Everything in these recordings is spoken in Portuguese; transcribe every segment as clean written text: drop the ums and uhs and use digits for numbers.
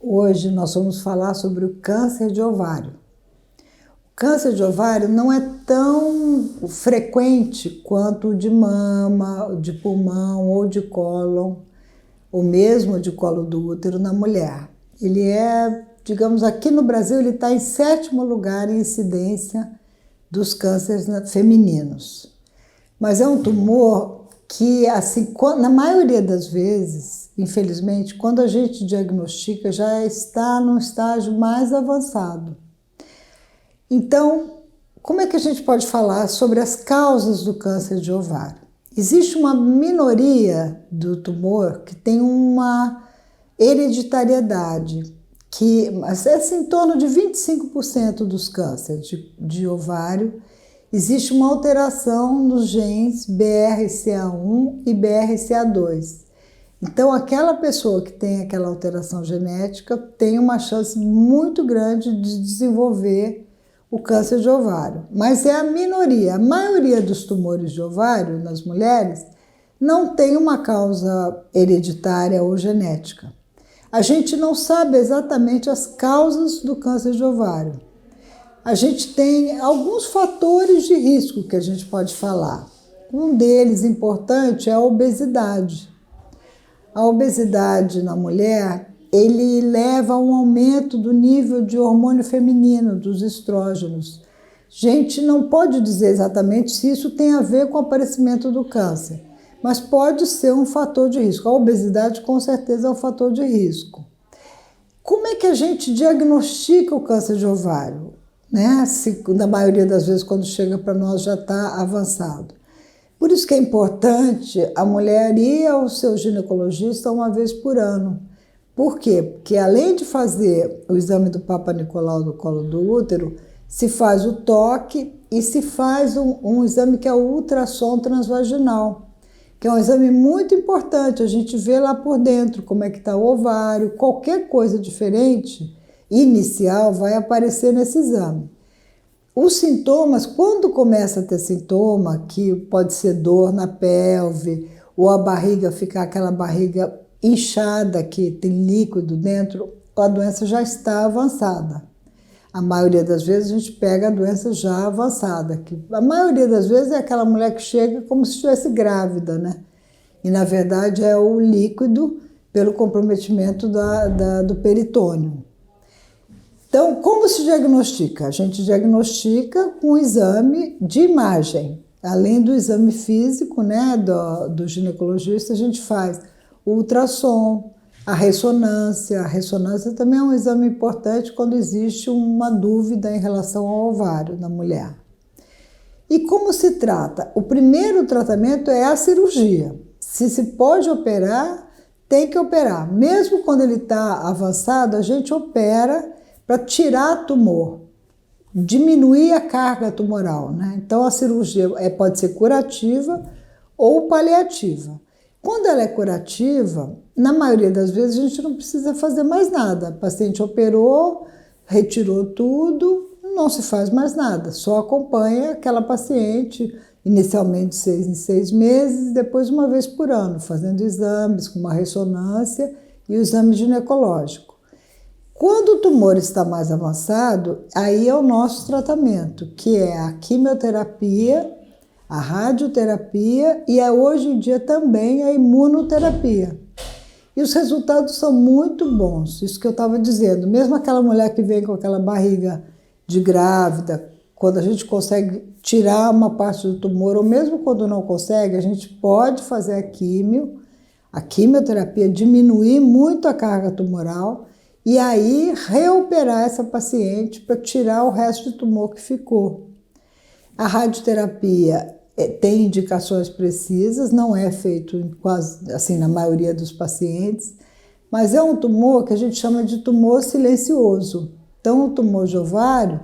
Hoje nós vamos falar sobre o câncer de ovário. O câncer de ovário não é tão frequente quanto o de mama, de pulmão ou de cólon, ou mesmo de colo do útero na mulher. Ele é, digamos, aqui no Brasil ele está em 7º lugar em incidência dos cânceres femininos. Mas é um tumor que, assim, na maioria das vezes, infelizmente, quando a gente diagnostica, já está num estágio mais avançado. Então, como é que a gente pode falar sobre as causas do câncer de ovário? Existe uma minoria do tumor que tem uma hereditariedade, que é em torno de 25% dos cânceres de ovário. Existe uma alteração nos genes BRCA1 e BRCA2. Então, aquela pessoa que tem aquela alteração genética tem uma chance muito grande de desenvolver o câncer de ovário. Mas é a minoria. A maioria dos tumores de ovário nas mulheres não tem uma causa hereditária ou genética. A gente não sabe exatamente as causas do câncer de ovário. A gente tem alguns fatores de risco que a gente pode falar. Um deles importante é a obesidade. A obesidade na mulher, ele leva a um aumento do nível de hormônio feminino, dos estrógenos. A gente não pode dizer exatamente se isso tem a ver com o aparecimento do câncer, mas pode ser um fator de risco. A obesidade, com certeza, é um fator de risco. Como é que a gente diagnostica o câncer de ovário? Na maioria das vezes, quando chega para nós, já está avançado. Por isso que é importante a mulher ir ao seu ginecologista uma vez por ano. Por quê? Porque além de fazer o exame do Papa Nicolau do colo do útero, se faz o toque e se faz um exame que é o ultrassom transvaginal, que é um exame muito importante. A gente vê lá por dentro como é que está o ovário, qualquer coisa diferente inicial vai aparecer nesse exame. Os sintomas, quando começa a ter sintoma, que pode ser dor na pelve, ou a barriga ficar aquela barriga inchada, que tem líquido dentro, a doença já está avançada. A maioria das vezes a gente pega a doença já avançada, que a maioria das vezes é aquela mulher que chega como se estivesse grávida, né? E na verdade é o líquido pelo comprometimento do peritônio. Então, como se diagnostica? A gente diagnostica com um exame de imagem. Além do exame físico, né, do ginecologista, a gente faz o ultrassom, a ressonância. A ressonância também é um exame importante quando existe uma dúvida em relação ao ovário da mulher. E como se trata? O primeiro tratamento é a cirurgia. Se pode operar, tem que operar. Mesmo quando ele está avançado, a gente opera para tirar tumor, diminuir a carga tumoral, né? Então a cirurgia pode ser curativa ou paliativa. Quando ela é curativa, na maioria das vezes a gente não precisa fazer mais nada. A paciente operou, retirou tudo, não se faz mais nada, só acompanha aquela paciente, inicialmente 6 em 6 meses, depois uma vez por ano, fazendo exames com uma ressonância e o exame ginecológico. Quando o tumor está mais avançado, aí é o nosso tratamento, que é a quimioterapia, a radioterapia e hoje em dia também a imunoterapia. E os resultados são muito bons, isso que eu estava dizendo. Mesmo aquela mulher que vem com aquela barriga de grávida, quando a gente consegue tirar uma parte do tumor, ou mesmo quando não consegue, a gente pode fazer a quimioterapia, diminuir muito a carga tumoral, e aí reoperar essa paciente para tirar o resto do tumor que ficou. A radioterapia tem indicações precisas, não é feito quase assim na maioria dos pacientes, mas é um tumor que a gente chama de tumor silencioso. Então, o tumor de ovário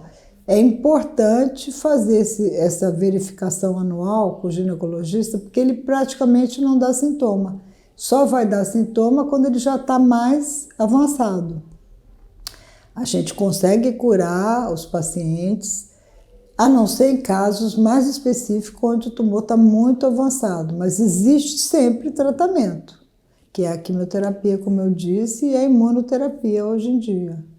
é importante fazer essa verificação anual com o ginecologista, porque ele praticamente não dá sintoma. Só vai dar sintoma quando ele já está mais avançado. A gente consegue curar os pacientes, a não ser em casos mais específicos onde o tumor está muito avançado, mas existe sempre tratamento, que é a quimioterapia, como eu disse, e a imunoterapia hoje em dia.